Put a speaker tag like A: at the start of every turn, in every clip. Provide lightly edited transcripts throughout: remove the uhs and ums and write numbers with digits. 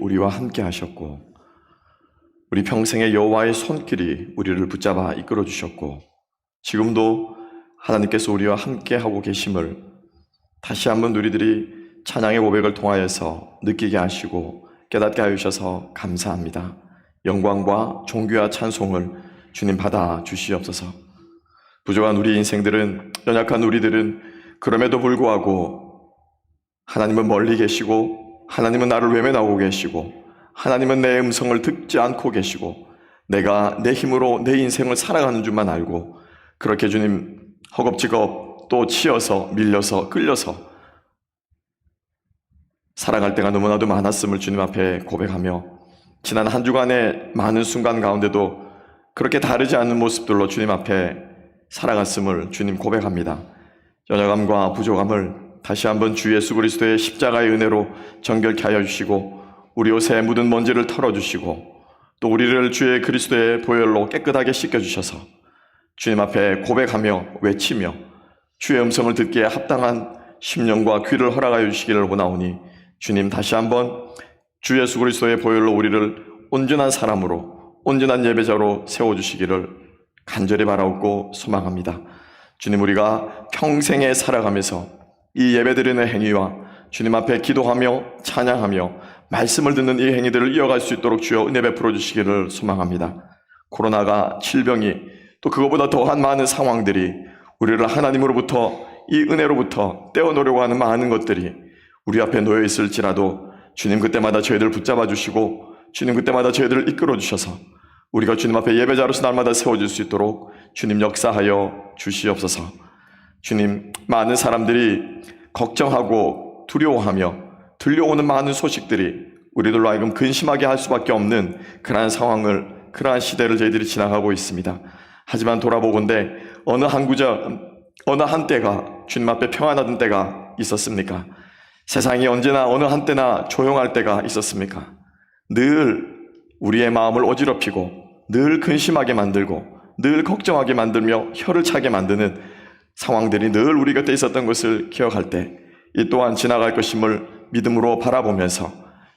A: 우리와 함께 하셨고 우리 평생의 여호와의 손길이 우리를 붙잡아 이끌어 주셨고 지금도 하나님께서 우리와 함께 하고 계심을 다시 한번 우리들이 찬양의 고백을 통하여서 느끼게 하시고 깨닫게 하셔서 감사합니다. 영광과 존귀와 찬송을 주님 받아 주시옵소서. 부족한 우리 인생들은, 연약한 우리들은 그럼에도 불구하고 하나님은 멀리 계시고 하나님은 나를 외면하고 계시고 하나님은 내 음성을 듣지 않고 계시고 내가 내 힘으로 내 인생을 살아가는 줄만 알고 그렇게 주님 허겁지겁 또 치여서 밀려서 끌려서 살아갈 때가 너무나도 많았음을 주님 앞에 고백하며 지난 한 주간의 많은 순간 가운데도 그렇게 다르지 않은 모습들로 주님 앞에 살아갔음을 주님 고백합니다. 연약함과 부족함을 다시 한번 주 예수 그리스도의 십자가의 은혜로 정결케 하여 주시고 우리 옷에 묻은 먼지를 털어주시고 또 우리를 주의 그리스도의 보혈로 깨끗하게 씻겨주셔서 주님 앞에 고백하며 외치며 주의 음성을 듣기에 합당한 심령과 귀를 허락하여 주시기를 원하오니 주님 다시 한번 주 예수 그리스도의 보혈로 우리를 온전한 사람으로 온전한 예배자로 세워주시기를 간절히 바라옵고 소망합니다. 주님, 우리가 평생에 살아가면서 이 예배드리는 행위와 주님 앞에 기도하며 찬양하며 말씀을 듣는 이 행위들을 이어갈 수 있도록 주여 은혜 베풀어 주시기를 소망합니다. 코로나가, 질병이 또 그것보다 더한 많은 상황들이 우리를 하나님으로부터 이 은혜로부터 떼어놓으려고 하는 많은 것들이 우리 앞에 놓여 있을지라도 주님 그때마다 저희들을 붙잡아 주시고 주님 그때마다 저희들을 이끌어 주셔서 우리가 주님 앞에 예배자로서 날마다 세워질 수 있도록 주님 역사하여 주시옵소서. 주님, 많은 사람들이 걱정하고 두려워하며 들려오는 많은 소식들이 우리들로 하여금 근심하게 할 수밖에 없는 그러한 상황을, 그러한 시대를 저희들이 지나가고 있습니다. 하지만 돌아보건대 어느 한때가 주님 앞에 평안하던 때가 있었습니까? 세상이 언제나 어느 한때나 조용할 때가 있었습니까? 늘 우리의 마음을 어지럽히고 늘 근심하게 만들고 늘 걱정하게 만들며 혀를 차게 만드는 상황들이 늘 우리 곁에 있었던 것을 기억할 때 이 또한 지나갈 것임을 믿음으로 바라보면서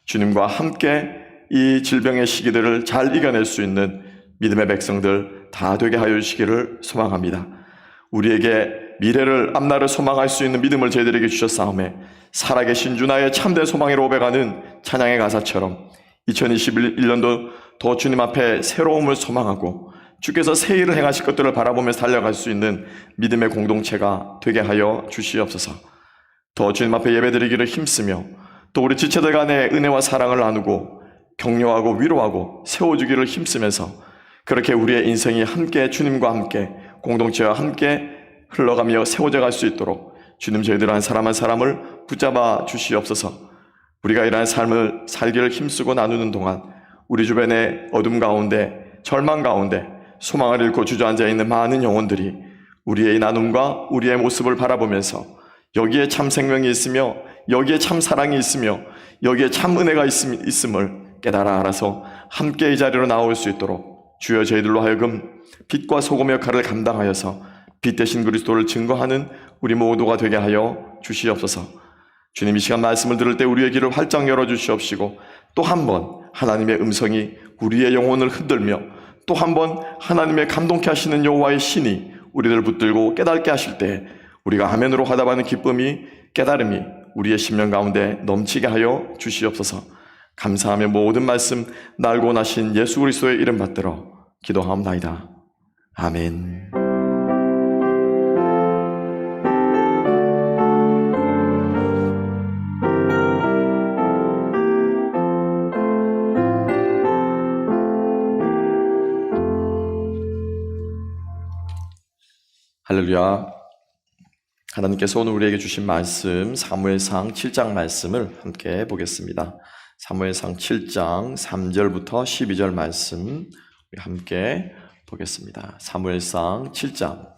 A: 주님과 함께 이 질병의 시기들을 잘 이겨낼 수 있는 믿음의 백성들 다 되게 하여 주시기를 소망합니다. 우리에게 미래를 앞날을 소망할 수 있는 믿음을 저희들에게 주셨사오매 살아계신 주 나의 참된 소망으로 오백하는 찬양의 가사처럼 2021년도 더 주님 앞에 새로움을 소망하고 주께서 새 일을 행하실 것들을 바라보면서 달려갈 수 있는 믿음의 공동체가 되게 하여 주시옵소서. 더 주님 앞에 예배드리기를 힘쓰며 또 우리 지체들 간의 은혜와 사랑을 나누고 격려하고 위로하고 세워주기를 힘쓰면서 그렇게 우리의 인생이 함께 주님과 함께 공동체와 함께 흘러가며 세워져 갈 수 있도록 주님 저희들 한 사람 한 사람을 붙잡아 주시옵소서. 우리가 이러한 삶을 살기를 힘쓰고 나누는 동안 우리 주변의 어둠 가운데 절망 가운데 소망을 잃고 주저앉아 있는 많은 영혼들이 우리의 나눔과 우리의 모습을 바라보면서 여기에 참 생명이 있으며 여기에 참 사랑이 있으며 여기에 참 은혜가 있음을 깨달아 알아서 함께 이 자리로 나올 수 있도록 주여 저희들로 하여금 빛과 소금의 역할을 감당하여서 빛 대신 그리스도를 증거하는 우리 모두가 되게 하여 주시옵소서. 주님, 이 시간 말씀을 들을 때 우리의 귀를 활짝 열어주시옵시고 또 한 번 하나님의 음성이 우리의 영혼을 흔들며 또 한 번 하나님의 감동케 하시는 여호와의 신이 우리를 붙들고 깨닫게 하실 때 우리가 아멘으로 화답하는 기쁨이, 깨달음이 우리의 심령 가운데 넘치게 하여 주시옵소서. 감사하며 모든 말씀 날고 나신 예수 그리스도의 이름 받들어 기도하옵나이다. 아멘. 할렐루야. 하나님께서 오늘 우리에게 주신 말씀 사무엘상 7장 말씀을 함께 보겠습니다. 사무엘상 7장 3절부터 12절 말씀 함께 보겠습니다. 사무엘상 7장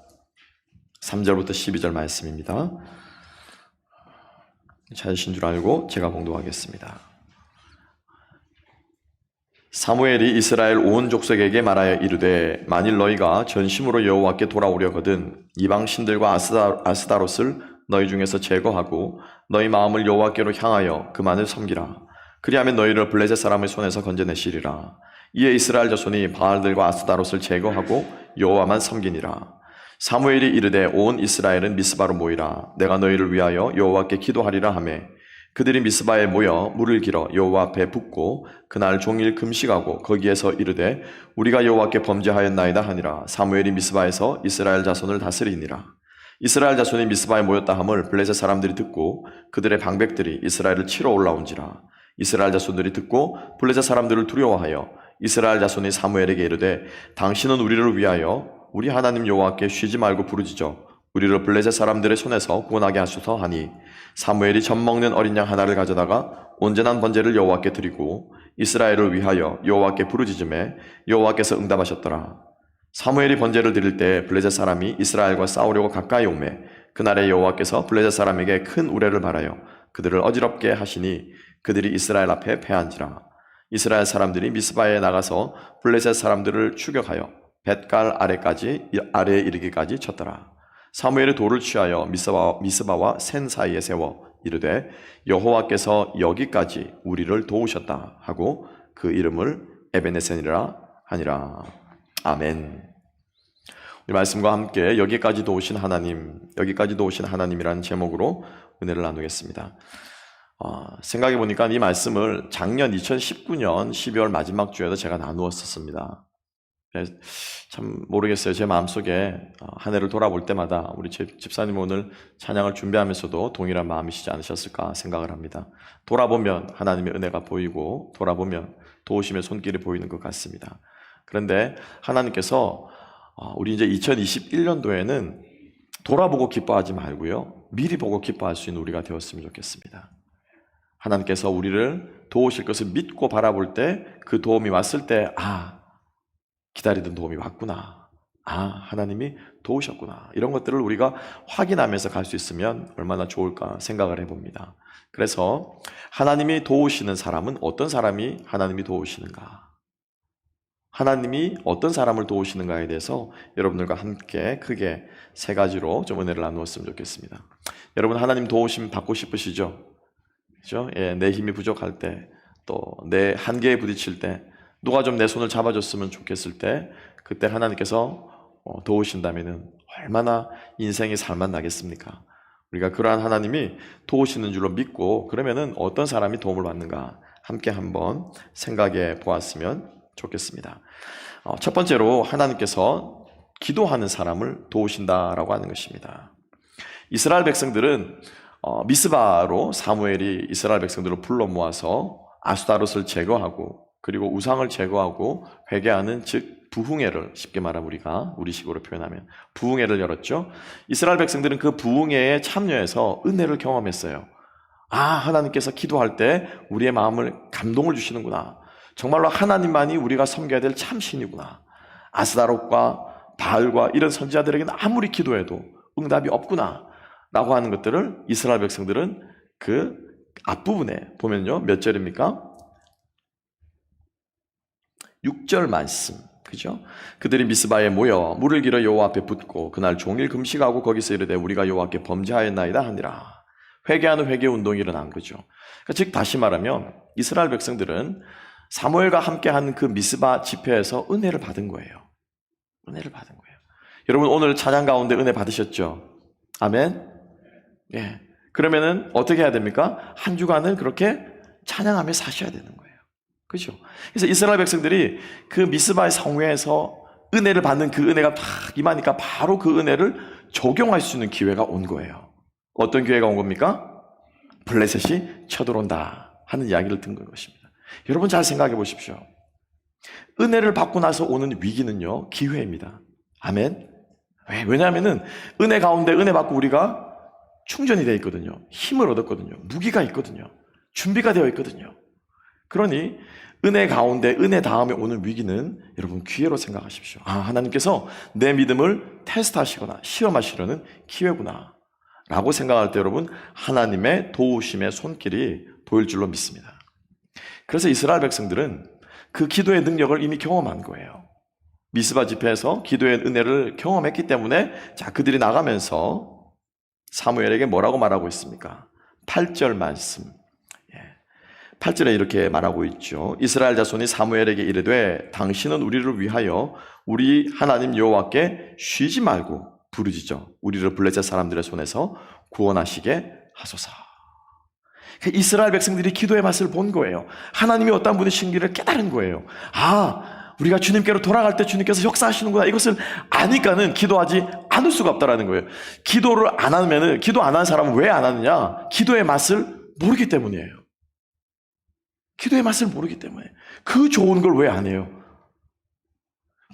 A: 3절부터 12절 말씀입니다. 찾으신 줄 알고 제가 봉독하겠습니다. 사무엘이 이스라엘 온 족속에게 말하여 이르되 만일 너희가 전심으로 여호와께 돌아오려거든 이방 신들과 아스다롯을 너희 중에서 제거하고 너희 마음을 여호와께로 향하여 그만을 섬기라. 그리하면 너희를 블레셋 사람의 손에서 건져내시리라. 이에 이스라엘 자손이 바알들과 아스다롯을 제거하고 여호와만 섬기니라. 사무엘이 이르되 온 이스라엘은 미스바로 모이라. 내가 너희를 위하여 여호와께 기도하리라 하매 그들이 미스바에 모여 물을 길어 여호와 앞에 붓고 그날 종일 금식하고 거기에서 이르되 우리가 여호와께 범죄하였나이다 하니라. 사무엘이 미스바에서 이스라엘 자손을 다스리니라. 이스라엘 자손이 미스바에 모였다 함을 블레셋 사람들이 듣고 그들의 방백들이 이스라엘을 치러 올라온지라. 이스라엘 자손들이 듣고 블레셋 사람들을 두려워하여 이스라엘 자손이 사무엘에게 이르되 당신은 우리를 위하여 우리 하나님 여호와께 쉬지 말고 부르짖어 우리를 블레셋 사람들의 손에서 구원하게 하소서 하니 사무엘이 젖 먹는 어린 양 하나를 가져다가 온전한 번제를 여호와께 드리고 이스라엘을 위하여 여호와께 부르짖음에 여호와께서 응답하셨더라. 사무엘이 번제를 드릴 때 블레셋 사람이 이스라엘과 싸우려고 가까이 오매 그날에 여호와께서 블레셋 사람에게 큰 우레를 발하여 그들을 어지럽게 하시니 그들이 이스라엘 앞에 패한지라. 이스라엘 사람들이 미스바에 나가서 블레셋 사람들을 추격하여 벳갈 아래에 이르기까지 쳤더라. 사무엘이 돌을 취하여 미스바와 센 사이에 세워 이르되 여호와께서 여기까지 우리를 도우셨다 하고 그 이름을 에베네센이라 하니라. 아멘. 우리 말씀과 함께 여기까지 도우신 하나님이라는 제목으로 은혜를 나누겠습니다. 생각해 보니까 이 말씀을 작년 2019년 12월 마지막 주에도 제가 나누었었습니다. 참 모르겠어요. 제 마음속에 한 해를 돌아볼 때마다 우리 집사님 오늘 찬양을 준비하면서도 동일한 마음이시지 않으셨을까 생각을 합니다. 돌아보면 하나님의 은혜가 보이고 돌아보면 도우심의 손길이 보이는 것 같습니다. 그런데 하나님께서 우리 이제 2021년도에는 돌아보고 기뻐하지 말고요, 미리 보고 기뻐할 수 있는 우리가 되었으면 좋겠습니다. 하나님께서 우리를 도우실 것을 믿고 바라볼 때 그 도움이 왔을 때 기다리던 도움이 왔구나, 하나님이 도우셨구나, 이런 것들을 우리가 확인하면서 갈 수 있으면 얼마나 좋을까 생각을 해봅니다. 그래서 하나님이 도우시는 사람은 어떤 사람이 하나님이 도우시는가, 하나님이 어떤 사람을 도우시는가에 대해서 여러분들과 함께 크게 세 가지로 좀 은혜를 나누었으면 좋겠습니다. 여러분, 하나님 도우심 받고 싶으시죠? 그죠? 내 힘이 부족할 때, 또 내 한계에 부딪힐 때, 누가 좀 내 손을 잡아줬으면 좋겠을 때, 그때 하나님께서 도우신다면 얼마나 인생이 살만나겠습니까? 우리가 그러한 하나님이 도우시는 줄로 믿고, 그러면은 어떤 사람이 도움을 받는가 함께 한번 생각해 보았으면 좋겠습니다. 첫 번째로 하나님께서 기도하는 사람을 도우신다라고 하는 것입니다. 이스라엘 백성들은 미스바로 사무엘이 이스라엘 백성들을 불러 모아서 아스타롯을 제거하고 그리고 우상을 제거하고 회개하는, 즉 부흥회를, 쉽게 말하면 우리식으로 표현하면 부흥회를 열었죠. 이스라엘 백성들은 그 부흥회에 참여해서 은혜를 경험했어요. 하나님께서 기도할 때 우리의 마음을 감동을 주시는구나, 정말로 하나님만이 우리가 섬겨야 될 참신이구나, 아스다롯과 바알과 이런 선지자들에게는 아무리 기도해도 응답이 없구나 라고 하는 것들을 이스라엘 백성들은 그 앞부분에 보면요, 몇 절입니까? 6절 말씀, 그죠? 그들이 미스바에 모여 물을 길어 여호와 앞에 붓고 그날 종일 금식하고 거기서 이르되 우리가 여호와께 범죄하였나이다 하니라. 회개하는 회개 운동이 일어난 거죠. 그러니까 즉 다시 말하면 이스라엘 백성들은 사무엘과 함께한 그 미스바 집회에서 은혜를 받은 거예요. 은혜를 받은 거예요. 여러분, 오늘 찬양 가운데 은혜 받으셨죠? 아멘. 예. 그러면은 어떻게 해야 됩니까? 한 주간을 그렇게 찬양하며 사셔야 되는 거예요. 그렇죠? 그래서 이스라엘 백성들이 그 미스바의 성회에서 은혜를 받는 그 은혜가 딱 임하니까 바로 그 은혜를 적용할 수 있는 기회가 온 거예요. 어떤 기회가 온 겁니까? 블레셋이 쳐들어온다 하는 이야기를 듣는 것입니다. 여러분, 잘 생각해 보십시오. 은혜를 받고 나서 오는 위기는요, 기회입니다. 아멘. 왜냐하면은 은혜 가운데 은혜 받고 우리가 충전이 되어 있거든요. 힘을 얻었거든요. 무기가 있거든요. 준비가 되어 있거든요. 그러니 은혜 가운데, 은혜 다음에 오는 위기는 여러분 기회로 생각하십시오. 하나님께서 내 믿음을 테스트하시거나 시험하시려는 기회구나 라고 생각할 때 여러분, 하나님의 도우심의 손길이 보일 줄로 믿습니다. 그래서 이스라엘 백성들은 그 기도의 능력을 이미 경험한 거예요. 미스바 집회에서 기도의 은혜를 경험했기 때문에 그들이 나가면서 사무엘에게 뭐라고 말하고 있습니까? 8절 말씀. 8절에 이렇게 말하고 있죠. 이스라엘 자손이 사무엘에게 이르되 당신은 우리를 위하여 우리 하나님 여호와께 쉬지 말고 부르짖어 우리를 블레셋 사람들의 손에서 구원하시게 하소서. 이스라엘 백성들이 기도의 맛을 본 거예요. 하나님이 어떤 분이신지를 깨달은 거예요. 우리가 주님께로 돌아갈 때 주님께서 역사하시는구나. 이것을 아니까는 기도하지 않을 수가 없다라는 거예요. 기도를 안 하면은, 기도 안 하는 사람은 왜 안 하느냐? 기도의 맛을 모르기 때문이에요. 기도의 맛을 모르기 때문에. 그 좋은 걸 왜 안 해요?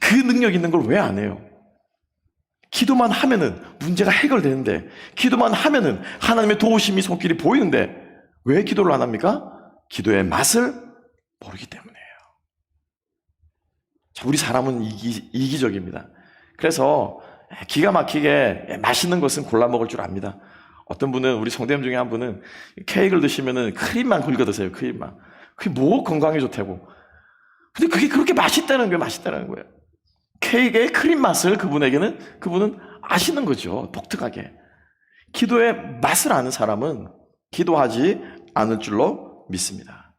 A: 그 능력 있는 걸 왜 안 해요? 기도만 하면은 문제가 해결되는데, 기도만 하면은 하나님의 도우심이 손길이 보이는데 왜 기도를 안 합니까? 기도의 맛을 모르기 때문이에요. 우리 사람은 이기적입니다. 그래서 기가 막히게 맛있는 것은 골라 먹을 줄 압니다. 어떤 분은, 우리 성도님 중에 한 분은 케이크를 드시면은 크림만 긁어 드세요. 크림만. 그게 뭐 건강에 좋다고. 근데 그게 그렇게 맛있다는 거예요. 케이크의 크림 맛을 그분은 아시는 거죠. 독특하게. 기도의 맛을 아는 사람은 기도하지 않을 줄로 믿습니다.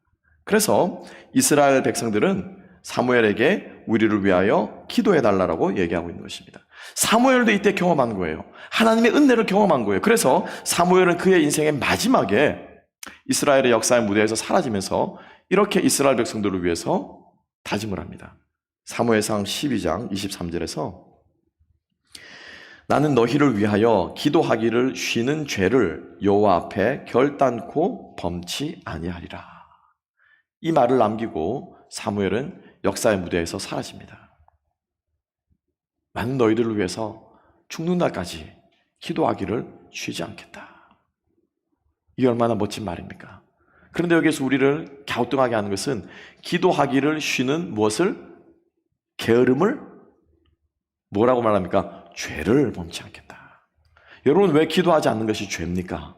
A: 그래서 이스라엘 백성들은 사무엘에게 우리를 위하여 기도해달라고 얘기하고 있는 것입니다. 사무엘도 이때 경험한 거예요. 하나님의 은혜를 경험한 거예요. 그래서 사무엘은 그의 인생의 마지막에 이스라엘의 역사의 무대에서 사라지면서 이렇게 이스라엘 백성들을 위해서 다짐을 합니다. 사무엘상 12장 23절에서 나는 너희를 위하여 기도하기를 쉬는 죄를 여호와 앞에 결단코 범치 아니하리라. 이 말을 남기고 사무엘은 역사의 무대에서 사라집니다. 나는 너희들을 위해서 죽는 날까지 기도하기를 쉬지 않겠다. 이게 얼마나 멋진 말입니까? 그런데 여기서 우리를 갸우뚱하게 하는 것은 기도하기를 쉬는 무엇을? 게으름을 뭐라고 말합니까? 죄를 범치 않겠다. 여러분, 왜 기도하지 않는 것이 죄입니까?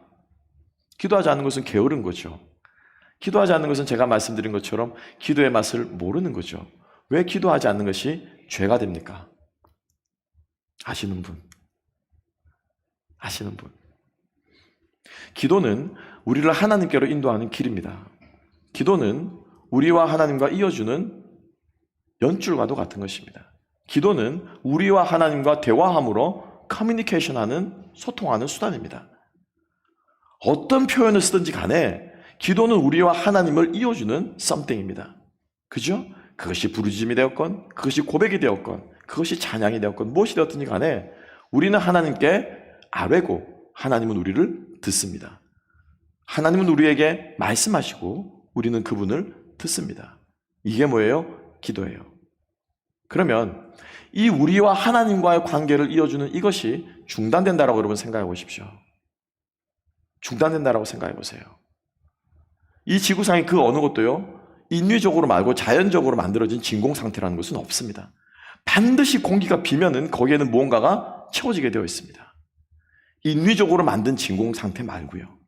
A: 기도하지 않는 것은 게으른 거죠. 기도하지 않는 것은 제가 말씀드린 것처럼 기도의 맛을 모르는 거죠. 왜 기도하지 않는 것이 죄가 됩니까? 아시는 분? 기도는 우리를 하나님께로 인도하는 길입니다. 기도는 우리와 하나님과 이어주는 연줄과도 같은 것입니다. 기도는 우리와 하나님과 대화함으로 커뮤니케이션하는, 소통하는 수단입니다. 어떤 표현을 쓰든지 간에 기도는 우리와 하나님을 이어주는 something입니다. 그죠? 그것이 부르짖음이 되었건, 그것이 고백이 되었건, 그것이 찬양이 되었건, 무엇이 되었든지 간에 우리는 하나님께 아뢰고 하나님은 우리를 듣습니다. 하나님은 우리에게 말씀하시고 우리는 그분을 듣습니다. 이게 뭐예요? 기도예요. 그러면 이 우리와 하나님과의 관계를 이어주는 이것이 중단된다라고 여러분 생각해 보십시오. 중단된다라고 생각해 보세요. 이 지구상의 그 어느 것도요, 인위적으로 말고 자연적으로 만들어진 진공 상태라는 것은 없습니다. 반드시 공기가 비면은 거기에는 무언가가 채워지게 되어 있습니다. 인위적으로 만든 진공 상태 말고요.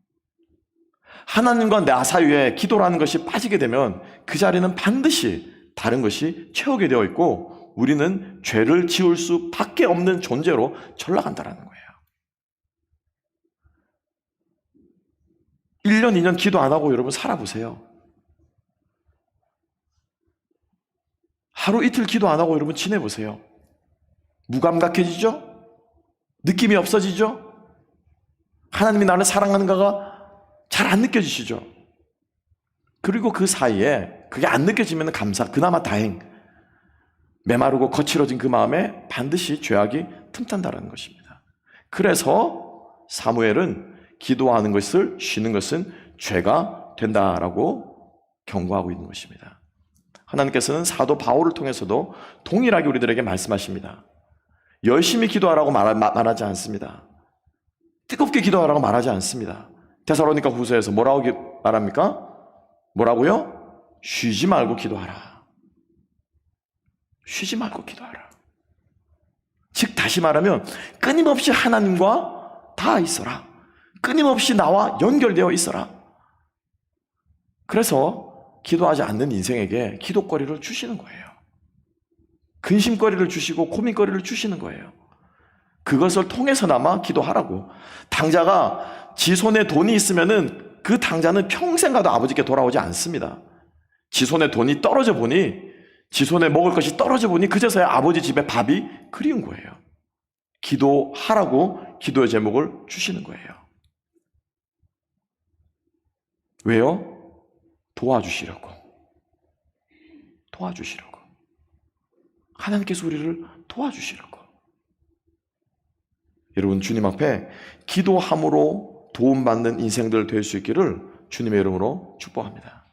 A: 하나님과 나 사이에 기도라는 것이 빠지게 되면 그 자리는 반드시 다른 것이 채우게 되어 있고 우리는 죄를 지을 수밖에 없는 존재로 전락한다는 거예요. 1년, 2년 기도 안 하고 여러분 살아보세요. 하루 이틀 기도 안 하고 여러분 지내보세요. 무감각해지죠? 느낌이 없어지죠? 하나님이 나를 사랑하는가가 잘 안 느껴지시죠? 그리고 그 사이에 그게 안 느껴지면 그나마 다행. 메마르고 거칠어진 그 마음에 반드시 죄악이 틈탄다는 것입니다. 그래서 사무엘은 기도하는 것을 쉬는 것은 죄가 된다라고 경고하고 있는 것입니다. 하나님께서는 사도 바울을 통해서도 동일하게 우리들에게 말씀하십니다. 열심히 기도하라고 말하지 않습니다. 뜨겁게 기도하라고 말하지 않습니다. 데살로니가 후서에서 뭐라고 말합니까? 뭐라고요? 쉬지 말고 기도하라. 쉬지 말고 기도하라. 즉 다시 말하면 끊임없이 하나님과 닿아 있어라. 끊임없이 나와 연결되어 있어라. 그래서 기도하지 않는 인생에게 기도거리를 주시는 거예요. 근심거리를 주시고 고민거리를 주시는 거예요. 그것을 통해서나마 기도하라고. 당자가 지 손에 돈이 있으면은 그 탕자는 평생 가도 아버지께 돌아오지 않습니다. 지 손에 돈이 떨어져 보니, 지 손에 먹을 것이 떨어져 보니 그제서야 아버지 집에 밥이 그리운 거예요. 기도하라고 기도의 제목을 주시는 거예요. 왜요? 도와주시려고. 도와주시려고. 하나님께서 우리를 도와주시려고. 여러분, 주님 앞에 기도함으로 도움받는 인생들 될 수 있기를 주님의 이름으로 축복합니다.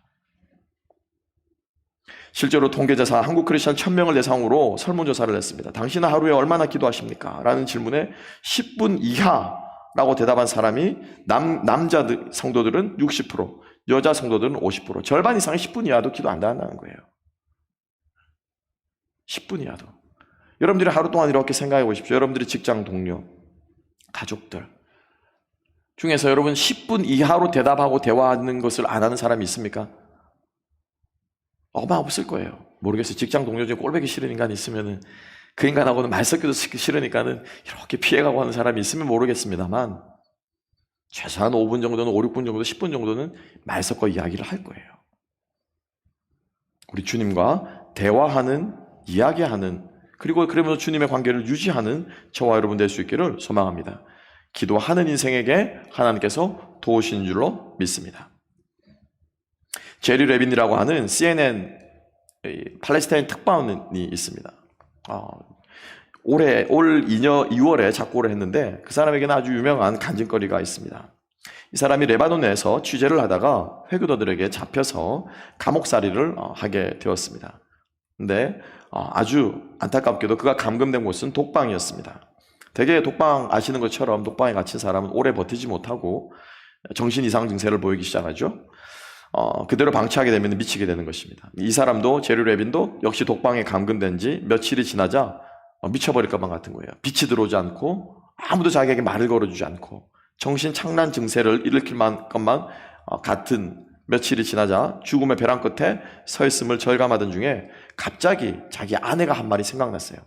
A: 실제로 통계조사 한국 크리스천 1000명을 대상으로 설문조사를 했습니다. 당신은 하루에 얼마나 기도하십니까? 라는 질문에 10분 이하라고 대답한 사람이 남자 성도들은 60%, 여자 성도들은 50%, 절반 이상이 10분 이하도 기도 안 한다는 거예요. 10분 이하도. 여러분들이 하루 동안 이렇게 생각해 보십시오. 여러분들이 직장 동료, 가족들 중에서 여러분 10분 이하로 대답하고 대화하는 것을 안 하는 사람이 있습니까? 아마 없을 거예요. 모르겠어요. 직장 동료 중에 꼴보기 싫은 인간이 있으면은 그 인간하고는 말 섞여도 싫으니까는 이렇게 피해가고 하는 사람이 있으면 모르겠습니다만 최소한 5분 정도는 5, 6분 정도, 10분 정도는 말 섞어 이야기를 할 거예요. 우리 주님과 대화하는, 이야기하는, 그리고 그러면서 주님의 관계를 유지하는 저와 여러분 될 수 있기를 소망합니다. 기도하는 인생에게 하나님께서 도우신 줄로 믿습니다. 제리 레빈이라고 하는 CNN 팔레스타인 특파원이 있습니다. 올 2월에 작고를 했는데 그 사람에게는 아주 유명한 간증거리가 있습니다. 이 사람이 레바논에서 취재를 하다가 회교도들에게 잡혀서 감옥살이를 하게 되었습니다. 근데 아주 안타깝게도 그가 감금된 곳은 독방이었습니다. 대개 독방 아시는 것처럼 독방에 갇힌 사람은 오래 버티지 못하고 정신 이상 증세를 보이기 시작하죠. 그대로 방치하게 되면 미치게 되는 것입니다. 이 사람도, 제리 레빈도 역시 독방에 감금된 지 며칠이 지나자 미쳐버릴 것만 같은 거예요. 빛이 들어오지 않고 아무도 자기에게 말을 걸어주지 않고 정신 착란 증세를 일으킬 것만 같은 며칠이 지나자 죽음의 벼랑 끝에 서 있음을 절감하던 중에 갑자기 자기 아내가 한 말이 생각났어요.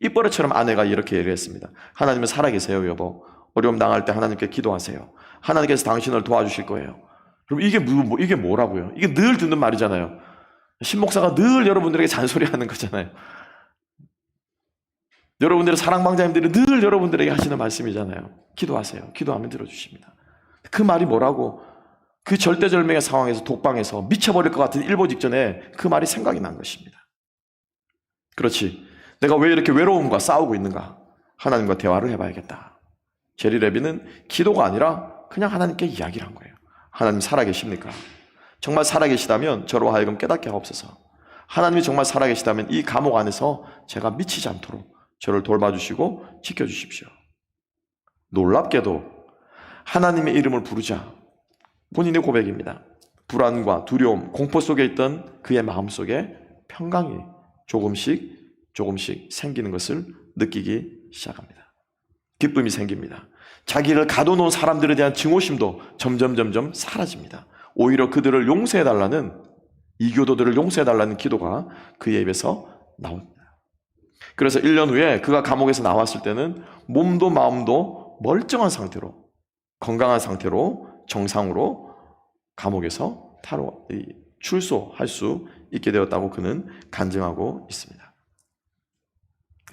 A: 입버릇처럼 아내가 이렇게 얘기했습니다. 하나님은 살아계세요, 여보. 어려움 당할 때 하나님께 기도하세요. 하나님께서 당신을 도와주실 거예요. 그럼 이게 뭐라고요? 이게 늘 듣는 말이잖아요. 신목사가 늘 여러분들에게 잔소리하는 거잖아요. 여러분들의 사랑방자님들이 늘 여러분들에게 하시는 말씀이잖아요. 기도하세요. 기도하면 들어주십니다. 그 말이 뭐라고? 그 절대절명의 상황에서 독방에서 미쳐버릴 것 같은 일보 직전에 그 말이 생각이 난 것입니다. 그렇지. 내가 왜 이렇게 외로움과 싸우고 있는가? 하나님과 대화를 해봐야겠다. 제리 레빈은 기도가 아니라 그냥 하나님께 이야기를 한 거예요. 하나님 살아계십니까? 정말 살아계시다면 저로 하여금 깨닫게 하옵소서. 하나님이 정말 살아계시다면 이 감옥 안에서 제가 미치지 않도록 저를 돌봐주시고 지켜주십시오. 놀랍게도 하나님의 이름을 부르자 본인의 고백입니다. 불안과 두려움, 공포 속에 있던 그의 마음속에 평강이 조금씩 생기는 것을 느끼기 시작합니다. 기쁨이 생깁니다. 자기를 가둬놓은 사람들에 대한 증오심도 점점 사라집니다. 오히려 그들을 용서해달라는, 이교도들을 용서해달라는 기도가 그의 입에서 나옵니다. 그래서 1년 후에 그가 감옥에서 나왔을 때는 몸도 마음도 멀쩡한 상태로, 건강한 상태로 정상으로 감옥에서 출소할 수 있게 되었다고 그는 간증하고 있습니다.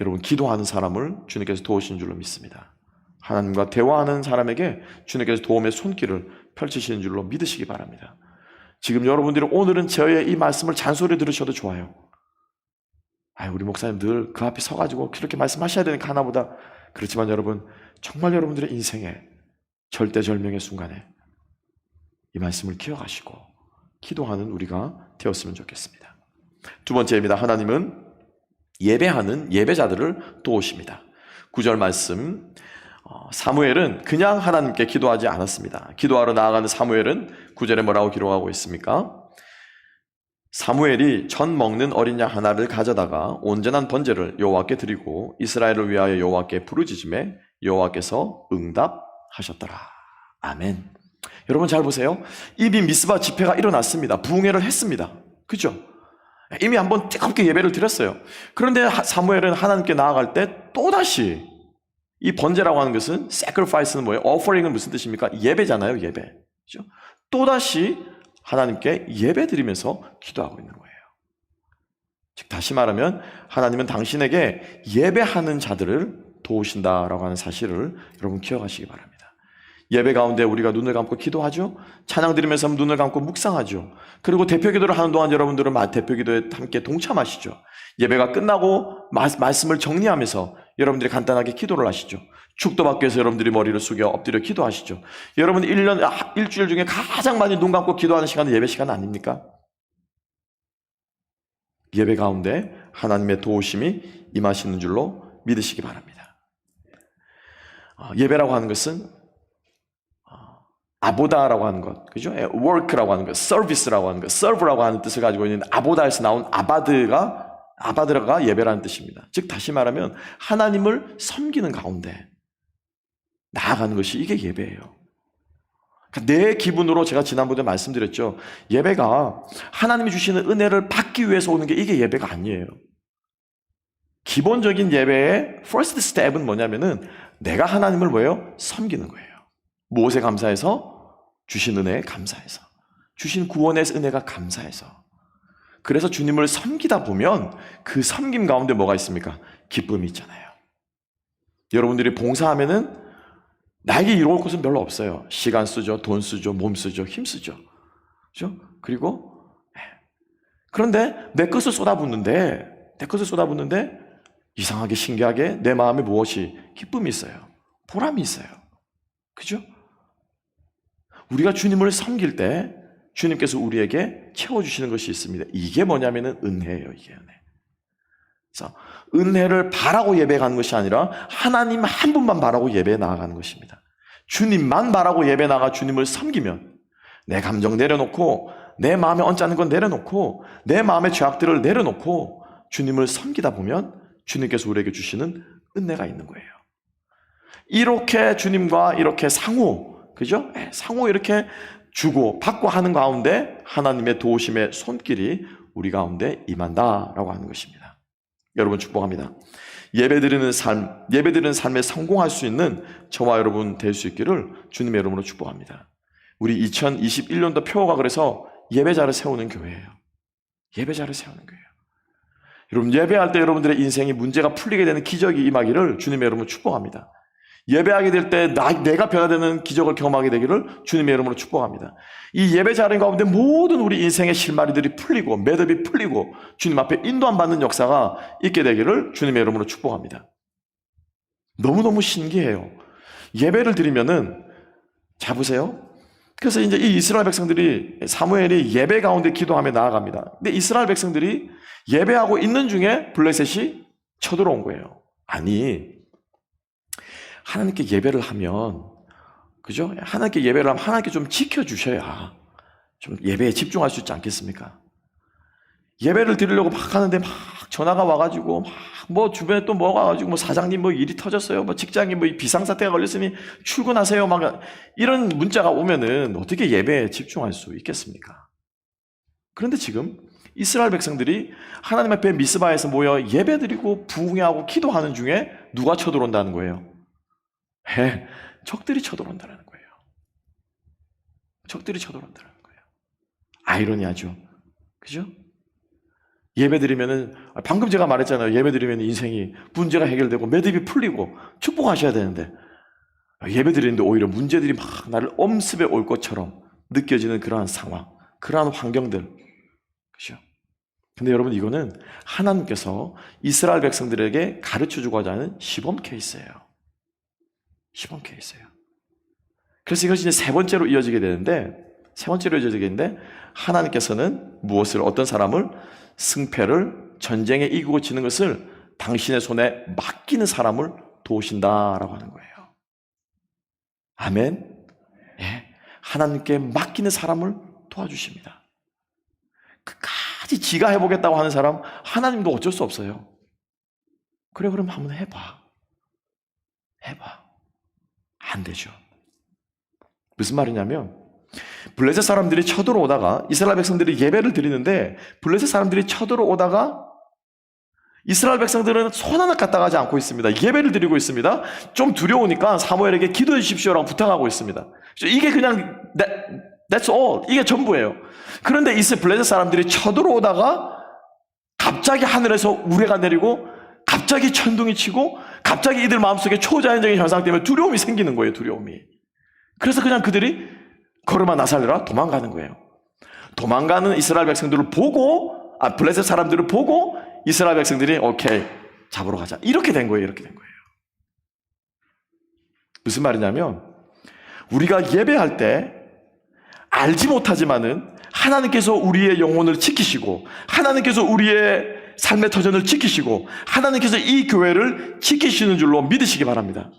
A: 여러분, 기도하는 사람을 주님께서 도우신 줄로 믿습니다. 하나님과 대화하는 사람에게 주님께서 도움의 손길을 펼치시는 줄로 믿으시기 바랍니다. 지금 여러분들이 오늘은 저의 이 말씀을 잔소리 들으셔도 좋아요. 우리 목사님 늘 그 앞에 서가지고 그렇게 말씀하셔야 되니까 하나보다. 그렇지만 여러분, 정말 여러분들의 인생에 절대절명의 순간에 이 말씀을 기억하시고 기도하는 우리가 되었으면 좋겠습니다. 두 번째입니다. 하나님은 예배하는 예배자들을 도우십니다. 9절 말씀, 사무엘은 그냥 하나님께 기도하지 않았습니다. 기도하러 나아가는 사무엘은 9절에 뭐라고 기록하고 있습니까? 사무엘이 전 먹는 어린 양 하나를 가져다가 온전한 번제를 여호와께 드리고 이스라엘을 위하여 여호와께 부르짖음에 여호와께서 응답하셨더라. 아멘. 여러분 잘 보세요. 이미 미스바 집회가 일어났습니다. 부흥회를 했습니다. 그죠? 이미 한번 뜨겁게 예배를 드렸어요. 그런데 사무엘은 하나님께 나아갈 때 또다시, 이 번제라고 하는 것은 sacrifice는 뭐예요? offering은 무슨 뜻입니까? 예배잖아요. 예배. 그죠? 또다시 하나님께 예배드리면서 기도하고 있는 거예요. 즉 다시 말하면 하나님은 당신에게 예배하는 자들을 도우신다라고 하는 사실을 여러분 기억하시기 바랍니다. 예배 가운데 우리가 눈을 감고 기도하죠. 찬양 드리면서 눈을 감고 묵상하죠. 그리고 대표기도를 하는 동안 여러분들은 대표기도에 함께 동참하시죠. 예배가 끝나고 말씀을 정리하면서 여러분들이 간단하게 기도를 하시죠. 축도 받기 위해서 여러분들이 머리를 숙여 엎드려 기도하시죠. 여러분 일주일 중에 가장 많이 눈 감고 기도하는 시간은 예배 시간 아닙니까? 예배 가운데 하나님의 도우심이 임하시는 줄로 믿으시기 바랍니다. 예배라고 하는 것은 아보다라고 하는 것, 그죠? work라고 하는 것, service라고 하는 것, serve라고 하는 뜻을 가지고 있는 아보다에서 나온 아바드가 예배라는 뜻입니다. 즉 다시 말하면 하나님을 섬기는 가운데 나아가는 것이 이게 예배예요. 그러니까 내 기분으로 제가 지난번에 말씀드렸죠. 예배가 하나님이 주시는 은혜를 받기 위해서 오는 게 이게 예배가 아니에요. 기본적인 예배의 first step은 뭐냐면은 내가 하나님을 뭐예요? 섬기는 거예요. 무엇에 감사해서? 주신 은혜에 감사해서. 주신 구원의 은혜가 감사해서. 그래서 주님을 섬기다 보면 그 섬김 가운데 뭐가 있습니까? 기쁨이 있잖아요. 여러분들이 봉사하면은 나에게 이로울 것은 별로 없어요. 시간 쓰죠, 돈 쓰죠, 몸 쓰죠, 힘 쓰죠. 그죠? 그리고 그런데 내 것을 쏟아붓는데 이상하게 신기하게 내 마음에 무엇이 기쁨이 있어요. 보람이 있어요. 그죠? 우리가 주님을 섬길 때 주님께서 우리에게 채워주시는 것이 있습니다. 이게 뭐냐면은 은혜예요, 이게 은혜. 그래서 은혜를 바라고 예배에 가는 것이 아니라 하나님 한 분만 바라고 예배에 나아가는 것입니다. 주님만 바라고 예배에 나가 주님을 섬기면 내 감정 내려놓고 내 마음에 얹자는 건 내려놓고 내 마음의 죄악들을 내려놓고 주님을 섬기다 보면 주님께서 우리에게 주시는 은혜가 있는 거예요. 이렇게 주님과 이렇게 그죠? 상호 이렇게 주고 받고 하는 가운데 하나님의 도우심의 손길이 우리 가운데 임한다라고 하는 것입니다. 여러분 축복합니다. 예배드리는 삶에 성공할 수 있는 저와 여러분 될 수 있기를 주님의 이름으로 축복합니다. 우리 2021년도 표어가 그래서 예배자를 세우는 교회예요. 예배자를 세우는 교회예요. 여러분 예배할 때 여러분들의 인생이 문제가 풀리게 되는 기적이 임하기를 주님의 이름으로 축복합니다. 예배하게 될 때 내가 변화되는 기적을 경험하게 되기를 주님의 이름으로 축복합니다. 이 예배 자리 가운데 모든 우리 인생의 실마리들이 풀리고 매듭이 풀리고 주님 앞에 인도함 받는 역사가 있게 되기를 주님의 이름으로 축복합니다. 너무너무 신기해요. 예배를 드리면은 잡으세요. 그래서 이제 이 이스라엘 백성들이 사무엘이 예배 가운데 기도하며 나아갑니다. 근데 이스라엘 백성들이 예배하고 있는 중에 블레셋이 쳐들어온 거예요. 아니 하나님께 예배를 하면, 그죠? 하나님께 예배를 하면 하나님께 좀 지켜주셔야 좀 예배에 집중할 수 있지 않겠습니까? 예배를 드리려고 막 하는데 막 전화가 와가지고 막 뭐 주변에 또 뭐가 와가지고 뭐 사장님 뭐 일이 터졌어요. 뭐 직장인 뭐 비상사태가 걸렸으니 출근하세요. 막 이런 문자가 오면은 어떻게 예배에 집중할 수 있겠습니까? 그런데 지금 이스라엘 백성들이 하나님 앞에 미스바에서 모여 예배드리고 부흥하고 기도하는 중에 누가 쳐들어온다는 거예요? 적들이 쳐들어온다는 거예요. 적들이 쳐들어온다는 거예요. 아이러니하죠. 그죠? 예배드리면은 방금 제가 말했잖아요. 예배드리면 인생이 문제가 해결되고 매듭이 풀리고 축복하셔야 되는데 예배드리는데 오히려 문제들이 막 나를 엄습해 올 것처럼 느껴지는 그러한 상황, 그러한 환경들. 그죠? 근데 여러분 이거는 하나님께서 이스라엘 백성들에게 가르쳐주고자 하는 시범 케이스예요. 시범 케이스예요. 그래서 이것이 이제 세 번째로 이어지게 되는데 하나님께서는 어떤 사람을 승패를 전쟁에 이기고 지는 것을 당신의 손에 맡기는 사람을 도우신다라고 하는 거예요. 아멘. 예. 하나님께 맡기는 사람을 도와주십니다. 끝까지 지가 해보겠다고 하는 사람 하나님도 어쩔 수 없어요. 그래 그럼 한번 해봐. 안 되죠. 무슨 말이냐면 블레셋 사람들이 쳐들어오다가 이스라엘 백성들이 예배를 드리는데 블레셋 사람들이 쳐들어오다가 이스라엘 백성들은 손 하나 까딱하지 않고 있습니다. 예배를 드리고 있습니다. 좀 두려우니까 사무엘에게 기도해 주십시오라고 부탁하고 있습니다. 이게 그냥 That's all. 이게 전부예요. 그런데 이스라엘 블레셋 사람들이 쳐들어오다가 갑자기 하늘에서 우레가 내리고 갑자기 천둥이 치고 갑자기 이들 마음속에 초자연적인 현상 때문에 두려움이 생기는 거예요. 두려움이. 그래서 그냥 그들이 걸음아 나살려라 도망가는 거예요. 도망가는 이스라엘 백성들을 보고 블레셋 사람들을 보고 이스라엘 백성들이 오케이 잡으러 가자. 이렇게 된 거예요. 이렇게 된 거예요. 무슨 말이냐면 우리가 예배할 때 알지 못하지만은 하나님께서 우리의 영혼을 지키시고 하나님께서 우리의 삶의 터전을 지키시고 하나님께서 이 교회를 지키시는 줄로 믿으시기 바랍니다.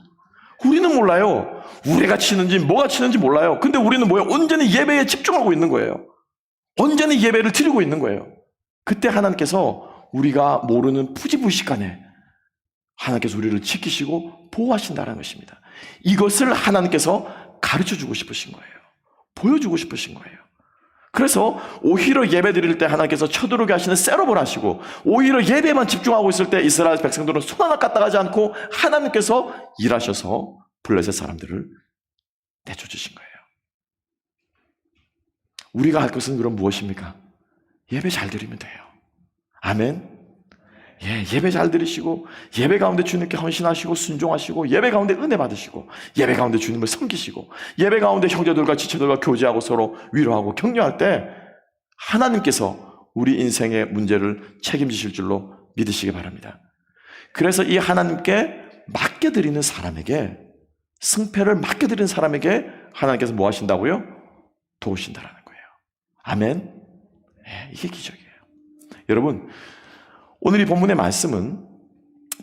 A: 우리는 몰라요. 우레가 치는지 뭐가 치는지 몰라요. 근데 우리는 뭐예요? 온전히 예배에 집중하고 있는 거예요. 온전히 예배를 드리고 있는 거예요. 그때 하나님께서 우리가 모르는 푸지부식간에 하나님께서 우리를 지키시고 보호하신다는 것입니다. 이것을 하나님께서 가르쳐주고 싶으신 거예요. 보여주고 싶으신 거예요. 그래서 오히려 예배 드릴 때 하나님께서 쳐들어오게 하시는 셋업을 하시고 오히려 예배만 집중하고 있을 때 이스라엘 백성들은 손 하나 까딱하지 않고 하나님께서 일하셔서 블레셋 사람들을 내쫓으신 거예요. 우리가 할 것은 그럼 무엇입니까? 예배 잘 드리면 돼요. 아멘. 예배 잘 드리시고 예배 가운데 주님께 헌신하시고 순종하시고 예배 가운데 은혜 받으시고 예배 가운데 주님을 섬기시고 예배 가운데 형제들과 지체들과 교제하고 서로 위로하고 격려할 때 하나님께서 우리 인생의 문제를 책임지실 줄로 믿으시기 바랍니다. 그래서 이 하나님께 맡겨드리는 사람에게 승패를 맡겨드리는 사람에게 하나님께서 뭐 하신다고요? 도우신다라는 거예요. 아멘. 이게 기적이에요. 여러분 오늘 이 본문의 말씀은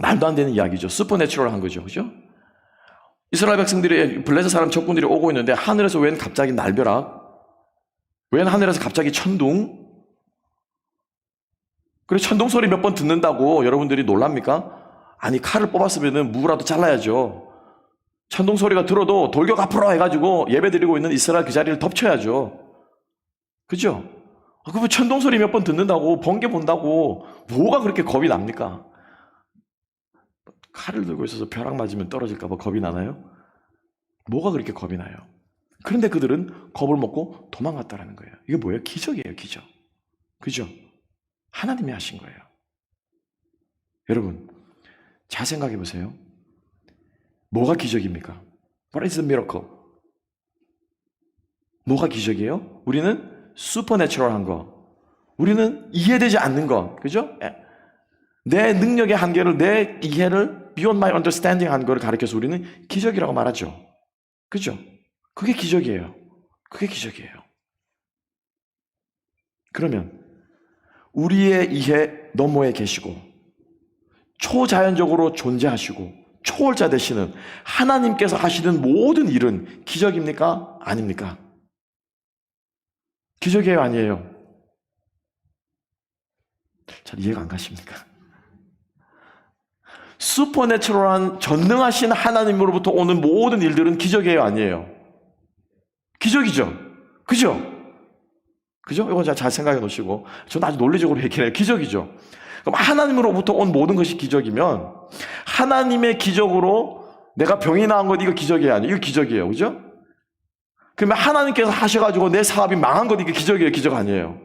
A: 말도 안 되는 이야기죠. 슈퍼내추럴한 거죠. 그죠? 이스라엘 백성들이 블레셋 사람 적군들이 오고 있는데 하늘에서 웬 갑자기 날벼락, 웬 하늘에서 갑자기 천둥, 그리고 천둥 소리 몇 번 듣는다고 여러분들이 놀랍니까? 아니 칼을 뽑았으면 무라도 잘라야죠. 천둥 소리가 들어도 돌격 앞으로 해가지고 예배드리고 있는 이스라엘 그 자리를 덮쳐야죠. 그죠? 그럼 천둥 소리 몇 번 듣는다고 번개 본다고 뭐가 그렇게 겁이 납니까? 칼을 들고 있어서 벼락 맞으면 떨어질까 봐 겁이 나나요? 뭐가 그렇게 겁이 나요? 그런데 그들은 겁을 먹고 도망갔다라는 거예요. 이게 뭐예요? 기적이에요. 기적. 그죠? 하나님이 하신 거예요. 여러분 잘 생각해 보세요. 뭐가 기적입니까? What is the miracle? 뭐가 기적이에요? 우리는 슈퍼내추럴한 거, 우리는 이해되지 않는 거, 그죠? 내 능력의 한계를, 내 이해를 beyond my understanding 한 거를 가르쳐서 우리는 기적이라고 말하죠. 그죠? 그게 기적이에요. 그게 기적이에요. 그러면 우리의 이해 너머에 계시고 초자연적으로 존재하시고 초월자 되시는 하나님께서 하시는 모든 일은 기적입니까? 아닙니까? 기적이에요? 아니에요? 잘 이해가 안 가십니까? 슈퍼내추럴한 전능하신 하나님으로부터 오는 모든 일들은 기적이에요? 아니에요? 기적이죠? 그죠? 그죠? 이거 잘 생각해 놓으시고 저는 아주 논리적으로 얘기해요. 기적이죠? 그럼 하나님으로부터 온 모든 것이 기적이면 하나님의 기적으로 내가 병이 나은 것 이거 기적이 아니에요? 이거 기적이에요. 그죠? 그러면 하나님께서 하셔가지고 내 사업이 망한 것 이게 기적이에요? 기적 아니에요?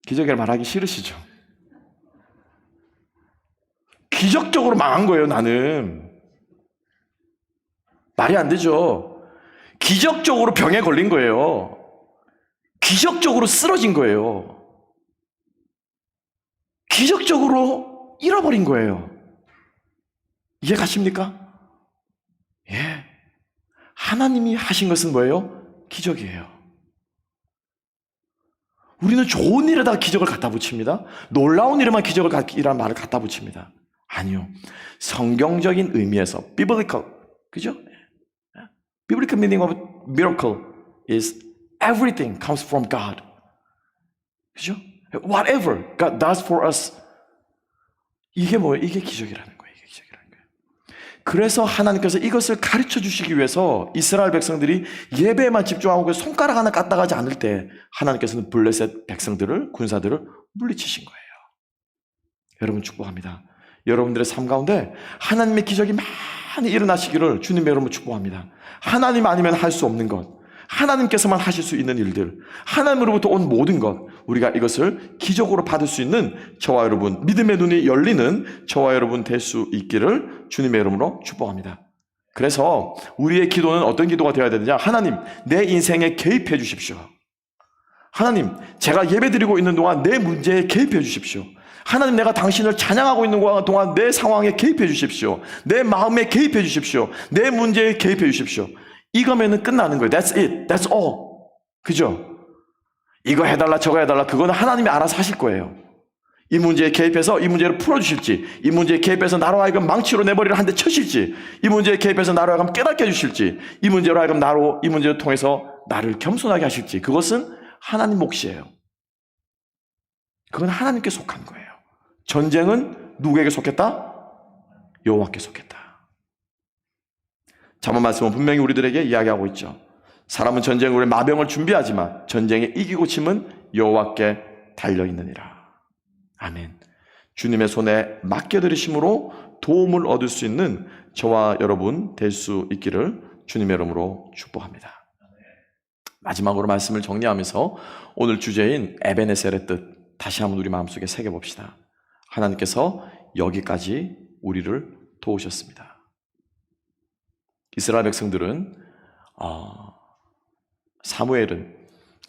A: 기적이라 말하기 싫으시죠? 기적적으로 망한 거예요. 나는 말이 안 되죠. 기적적으로 병에 걸린 거예요. 기적적으로 쓰러진 거예요. 기적적으로 잃어버린 거예요. 이해 가십니까? 예. 하나님이 하신 것은 뭐예요? 기적이에요. 우리는 좋은 일에다 기적을 갖다 붙입니다. 놀라운 일에만 기적이라는 말을 갖다 붙입니다. 아니요. 성경적인 의미에서 biblical, 그죠? Biblical meaning of miracle is everything comes from God. 그죠? Whatever God does for us. 이게 뭐예요? 이게 기적이라는 거예요. 이게 기적이라는 거예요. 그래서 하나님께서 이것을 가르쳐 주시기 위해서 이스라엘 백성들이 예배에만 집중하고 손가락 하나 까딱하지 않을 때 하나님께서는 블레셋 백성들을, 군사들을 물리치신 거예요. 여러분 축복합니다. 여러분들의 삶 가운데 하나님의 기적이 많이 일어나시기를 주님의 이름으로 축복합니다. 하나님 아니면 할 수 없는 것, 하나님께서만 하실 수 있는 일들, 하나님으로부터 온 모든 것, 우리가 이것을 기적으로 받을 수 있는 저와 여러분, 믿음의 눈이 열리는 저와 여러분 될 수 있기를 주님의 이름으로 축복합니다. 그래서 우리의 기도는 어떤 기도가 되어야 되느냐? 하나님, 내 인생에 개입해 주십시오. 하나님, 제가 예배드리고 있는 동안 내 문제에 개입해 주십시오. 하나님, 내가 당신을 찬양하고 있는 동안 내 상황에 개입해 주십시오. 내 마음에 개입해 주십시오. 내 문제에 개입해 주십시오. 이거면은 끝나는 거예요. That's it. That's all. 그죠? 이거 해달라 저거 해달라 그거는 하나님이 알아서 하실 거예요. 이 문제에 개입해서 이 문제를 풀어주실지, 이 문제에 개입해서 나로 하여금 망치로 내 머리를 한 대 쳐실지, 이 문제에 개입해서 나로 하여금 깨닫게 해주실지, 이 문제로 하여금 이 문제를 통해서 나를 겸손하게 하실지, 그것은 하나님 몫이에요. 그건 하나님께 속한 거예요. 전쟁은 누구에게 속했다? 여호와께 속했다. 잠언 말씀은 분명히 우리들에게 이야기하고 있죠. 사람은 전쟁을 위해 마병을 준비하지만 전쟁에 이기고 침은 여호와께 달려있느니라. 아멘. 주님의 손에 맡겨드리심으로 도움을 얻을 수 있는 저와 여러분 될 수 있기를 주님의 이름으로 축복합니다. 마지막으로 말씀을 정리하면서 오늘 주제인 에베네셀의 뜻 다시 한번 우리 마음속에 새겨봅시다. 하나님께서 여기까지 우리를 도우셨습니다. 이스라엘 백성들은 사무엘은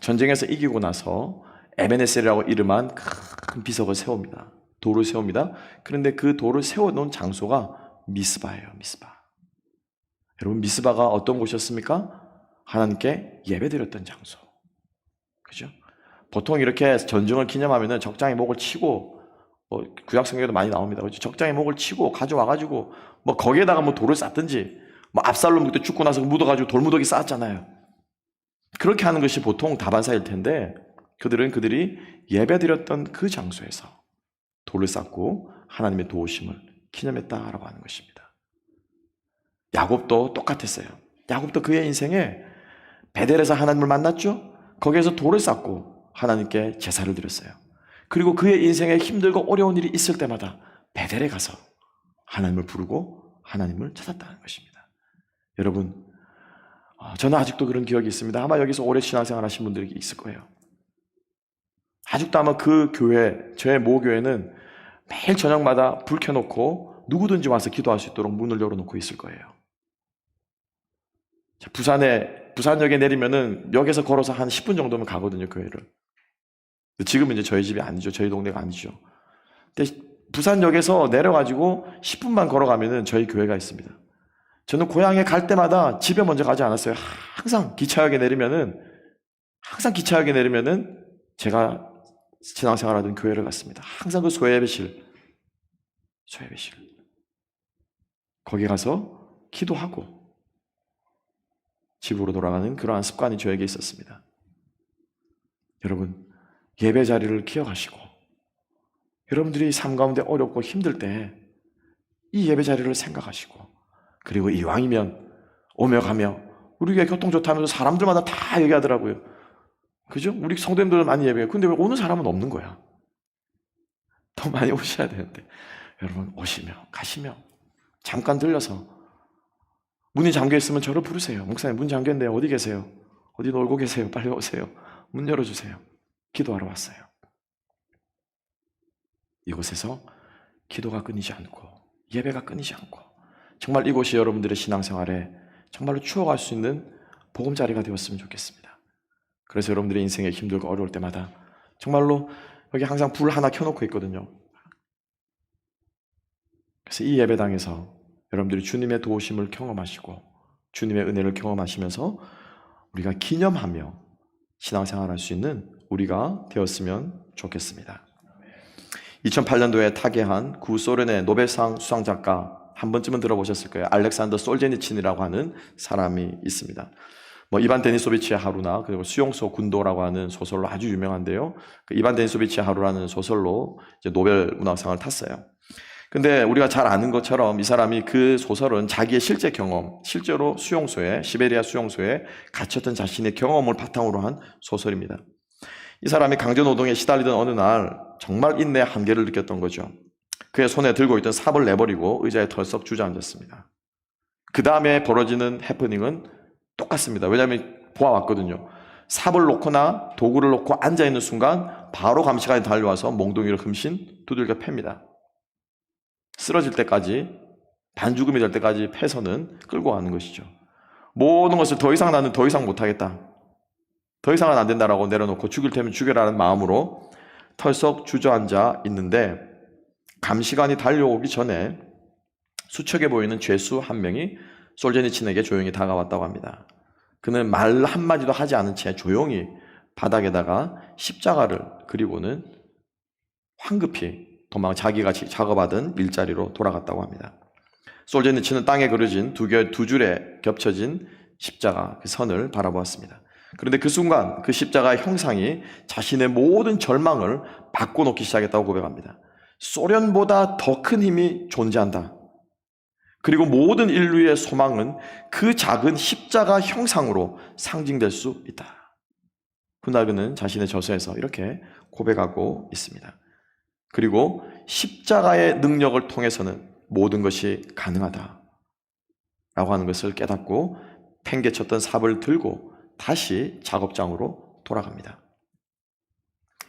A: 전쟁에서 이기고 나서 에베네셀이라고 이름한 큰 비석을 세웁니다. 돌을 세웁니다. 그런데 그 돌을 세워놓은 장소가 미스바예요. 미스바. 여러분, 미스바가 어떤 곳이었습니까? 하나님께 예배드렸던 장소. 그죠? 보통 이렇게 전쟁을 기념하면 적장에 목을 치고, 구약성경에도 많이 나옵니다. 그죠? 적장에 목을 치고 가져와가지고 거기에다가 돌을 쌓든지, 압살롬 그때 죽고 나서 묻어가지고 돌무더기 쌓았잖아요. 그렇게 하는 것이 보통 다반사일 텐데 그들이 예배드렸던 그 장소에서 돌을 쌓고 하나님의 도우심을 기념했다라고 하는 것입니다. 야곱도 똑같았어요. 야곱도 그의 인생에 베델에서 하나님을 만났죠. 거기에서 돌을 쌓고 하나님께 제사를 드렸어요. 그리고 그의 인생에 힘들고 어려운 일이 있을 때마다 베델에 가서 하나님을 부르고 하나님을 찾았다는 것입니다. 여러분, 저는 아직도 그런 기억이 있습니다. 아마 여기서 오래 신앙생활 하신 분들이 있을 거예요. 아직도 아마 그 교회, 저의 모교회는 매일 저녁마다 불 켜놓고 누구든지 와서 기도할 수 있도록 문을 열어놓고 있을 거예요. 부산역에 내리면은 역에서 걸어서 한 10분 정도면 가거든요, 교회를. 지금은 이제 저희 집이 아니죠. 저희 동네가 아니죠. 근데 부산역에서 내려가지고 10분만 걸어가면은 저희 교회가 있습니다. 저는 고향에 갈 때마다 집에 먼저 가지 않았어요. 항상 기차역에 내리면은 제가 신앙생활하던 교회를 갔습니다. 항상 그 소예배실. 거기 가서 기도하고 집으로 돌아가는 그러한 습관이 저에게 있었습니다. 여러분, 예배 자리를 기억하시고 여러분들이 삶 가운데 어렵고 힘들 때 이 예배 자리를 생각하시고, 그리고 이왕이면 오며 가며, 우리 교회 교통 좋다면서 사람들마다 다 얘기하더라고요. 그죠? 우리 성도님들은 많이 예배해요. 근데 왜 오는 사람은 없는 거야? 더 많이 오셔야 되는데. 여러분, 오시며 가시며 잠깐 들려서 문이 잠겨 있으면 저를 부르세요. 목사님, 문 잠겼는데 어디 계세요? 어디 놀고 계세요? 빨리 오세요. 문 열어주세요. 기도하러 왔어요. 이곳에서 기도가 끊이지 않고 예배가 끊이지 않고 정말 이곳이 여러분들의 신앙생활에 정말로 추억할 수 있는 보금자리가 되었으면 좋겠습니다. 그래서 여러분들의 인생에 힘들고 어려울 때마다 정말로 여기 항상 불 하나 켜놓고 있거든요. 그래서 이 예배당에서 여러분들이 주님의 도우심을 경험하시고 주님의 은혜를 경험하시면서 우리가 기념하며 신앙생활할 수 있는 우리가 되었으면 좋겠습니다. 2008년도에 타계한 구소련의 노벨상 수상작가 한 번쯤은 들어보셨을 거예요. 알렉산더 솔제니친이라고 하는 사람이 있습니다. 이반 데니소비치의 하루나 그리고 수용소 군도라고 하는 소설로 아주 유명한데요. 그 이반 데니소비치의 하루라는 소설로 이제 노벨 문학상을 탔어요. 근데 우리가 잘 아는 것처럼 이 사람이 그 소설은 자기의 실제 경험, 실제로 시베리아 수용소에 갇혔던 자신의 경험을 바탕으로 한 소설입니다. 이 사람이 강제노동에 시달리던 어느 날 정말 인내의 한계를 느꼈던 거죠. 그의 손에 들고 있던 삽을 내버리고 의자에 털썩 주저앉았습니다. 그 다음에 벌어지는 해프닝은 똑같습니다. 왜냐하면 보아왔거든요. 삽을 놓거나 도구를 놓고 앉아있는 순간 바로 감시관이 달려와서 몽둥이를 흠씬 두들겨 팹니다. 쓰러질 때까지, 반죽음이 될 때까지 패서는 끌고 가는 것이죠. 모든 것을 더 이상 나는 더 이상 못하겠다, 더 이상은 안 된다라고 내려놓고 죽일 테면 죽여라는 마음으로 털썩 주저앉아 있는데, 감시관이 달려오기 전에 수척해 보이는 죄수 한 명이 솔제니친에게 조용히 다가왔다고 합니다. 그는 말 한마디도 하지 않은 채 조용히 바닥에다가 십자가를 그리고는 황급히 자기가 작업하던 일자리로 돌아갔다고 합니다. 솔제니친은 땅에 그려진 두 줄에 겹쳐진 십자가 그 선을 바라보았습니다. 그런데 그 순간 그 십자가의 형상이 자신의 모든 절망을 바꿔놓기 시작했다고 고백합니다. 소련보다 더 큰 힘이 존재한다. 그리고 모든 인류의 소망은 그 작은 십자가 형상으로 상징될 수 있다. 훗날 그는 자신의 저서에서 이렇게 고백하고 있습니다. 그리고 십자가의 능력을 통해서는 모든 것이 가능하다 라고 하는 것을 깨닫고 팽개쳤던 삽을 들고 다시 작업장으로 돌아갑니다.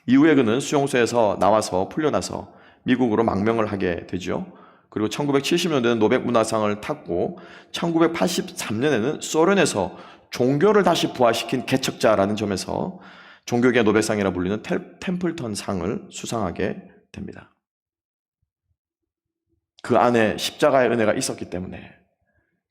A: 이후에 그는 수용소에서 나와서 풀려나서 미국으로 망명을 하게 되죠. 그리고 1970년대에는 노벨 문화상을 탔고 1983년에는 소련에서 종교를 다시 부활시킨 개척자라는 점에서 종교계 노벨상이라 불리는 템플턴 상을 수상하게 됩니다. 그 안에 십자가의 은혜가 있었기 때문에,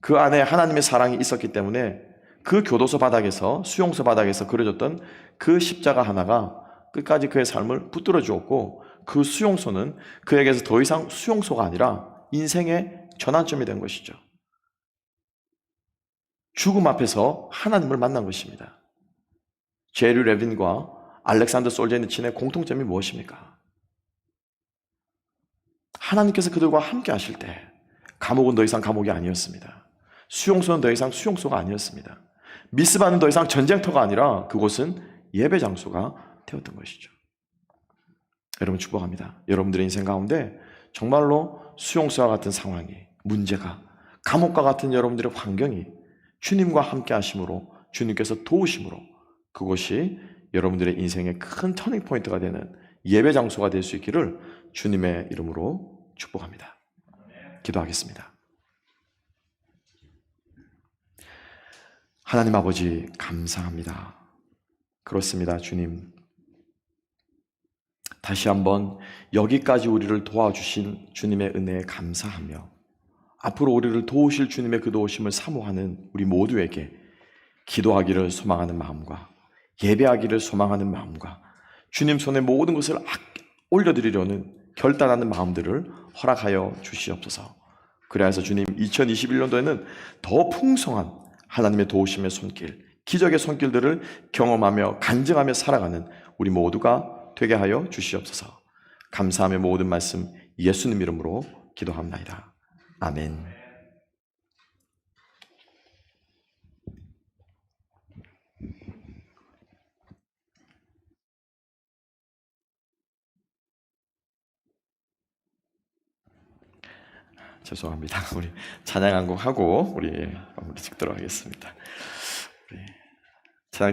A: 그 안에 하나님의 사랑이 있었기 때문에 그 교도소 바닥에서, 수용소 바닥에서 그려졌던 그 십자가 하나가 끝까지 그의 삶을 붙들어 주었고, 그 수용소는 그에게서 더 이상 수용소가 아니라 인생의 전환점이 된 것이죠. 죽음 앞에서 하나님을 만난 것입니다. 제리 레빈과 알렉산더 솔제니친의 공통점이 무엇입니까? 하나님께서 그들과 함께 하실 때 감옥은 더 이상 감옥이 아니었습니다. 수용소는 더 이상 수용소가 아니었습니다. 미스바는 더 이상 전쟁터가 아니라 그곳은 예배 장소가 되었던 것이죠. 여러분 축복합니다. 여러분들의 인생 가운데 정말로 수용소와 같은 상황이, 문제가, 감옥과 같은 여러분들의 환경이 주님과 함께 하심으로, 주님께서 도우심으로 그것이 여러분들의 인생의 큰 터닝 포인트가 되는 예배 장소가 될 수 있기를 주님의 이름으로 축복합니다. 기도하겠습니다. 하나님 아버지 감사합니다. 그렇습니다, 주님. 다시 한번 여기까지 우리를 도와주신 주님의 은혜에 감사하며 앞으로 우리를 도우실 주님의 그 도우심을 사모하는 우리 모두에게 기도하기를 소망하는 마음과 예배하기를 소망하는 마음과 주님 손에 모든 것을 올려드리려는 결단하는 마음들을 허락하여 주시옵소서. 그래서 주님 2021년도에는 더 풍성한 하나님의 도우심의 손길, 기적의 손길들을 경험하며 간증하며 살아가는 우리 모두가 되게 하여 주시옵소서. 감사함의 모든 말씀 예수님 이름으로 기도합나이다. 아멘. 죄송합니다. 우리 찬양 한 곡 하고 우리 마무리 짓도록 하겠습니다.